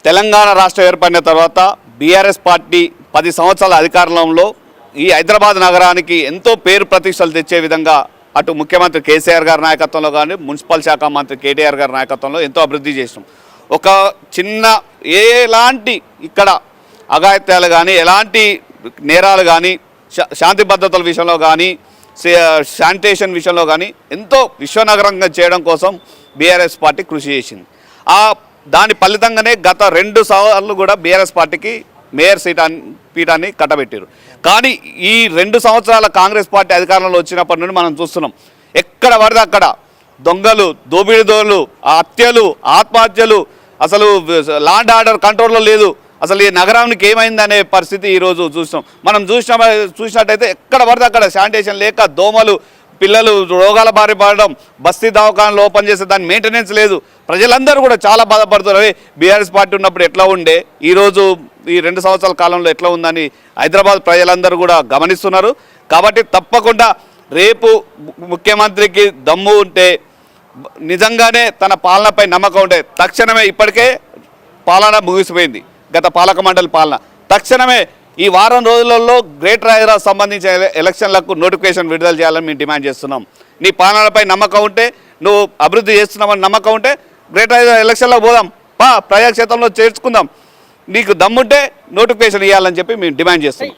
తెలంగాణ రాష్ట్రం ఏర్పడిన తర్వాత బీఆర్ఎస్ పార్టీ 10 సంవత్సరాల అధికారంలో ఈ హైదరాబాద్ నగరానికి ఎంతో పేరు ప్రతిష్టలు తెచ్చే విధంగా అటు ముఖ్యమంత్రి కేసీఆర్ గారి నాయకత్వంలో కానీ మున్సిపల్ శాఖ మంత్రి కేటీఆర్ గారి నాయకత్వంలో ఎంతో అభివృద్ధి చేసినాం. ఒక చిన్న ఎలాంటి ఇక్కడ అఘాయిత్యాలు కానీ ఎలాంటి నేరాలు కానీ శాంతి భద్రతల విషయంలో కానీ శానిటేషన్ విషయంలో కానీ ఎంతో విశ్వనగరంగా చేయడం కోసం బీఆర్ఎస్ పార్టీ కృషి చేసింది. దాని ఫలితంగానే గత 2 సార్లు కూడా బీఆర్ఎస్ పార్టీకి మేయర్ పీఠాన్ని కట్టబెట్టారు. కానీ ఈ 2 సంవత్సరాల కాంగ్రెస్ పార్టీ అధికారంలో వచ్చినప్పటి నుండి మనం చూస్తున్నాం, ఎక్కడ పడితే అక్కడ దొంగలు, దోపిడీదోళ్ళు, హత్యలు, ఆత్మహత్యలు, అసలు లాండ్ ఆర్డర్ కంట్రోల్లో లేదు. అసలు ఈ నగరానికి ఏమైందనే పరిస్థితి ఈరోజు చూసినాం. మనం చూసినట్టయితే ఎక్కడ పడితే అక్కడ శానిటేషన్ లేక దోమలు, పిల్లలు రోగాల బారి పడడం, బస్తీ దవాఖానాలు ఓపెన్ చేసే దాని మెయింటెనెన్స్ లేదు. ప్రజలందరూ కూడా చాలా బాధపడుతున్నారు. బీఆర్ఎస్ పార్టీ ఉన్నప్పుడు ఎట్లా ఉండే, ఈరోజు ఈ 2 సంవత్సరాల కాలంలో ఎట్లా ఉందని హైదరాబాద్ ప్రజలందరూ కూడా గమనిస్తున్నారు. కాబట్టి తప్పకుండా రేపు ముఖ్యమంత్రికి దమ్ము ఉంటే, నిజంగానే తన పాలనపై నమ్మకం ఉంటే తక్షణమే, ఇప్పటికే పాలన ముగిసిపోయింది గత పాలక మండలి పాలన, తక్షణమే ఈ వారం రోజులలో గ్రేటర్ హైదరాబాద్ సంబంధించిన ఎలక్షన్లకు నోటిఫికేషన్ విడుదల చేయాలని మేము డిమాండ్ చేస్తున్నాం. నీ పాలనపై నమ్మకం ఉంటే, నువ్వు అభివృద్ధి చేస్తున్నామని నమ్మకం ఉంటే గ్రేటర్ హైదరాబాద్ ఎలక్షన్లో పోదాం, ప్రజాక్షేత్రంలో చేర్చుకుందాం. నీకు దమ్ముంటే నోటిఫికేషన్ ఇవ్వాలని చెప్పి మేము డిమాండ్ చేస్తున్నాం.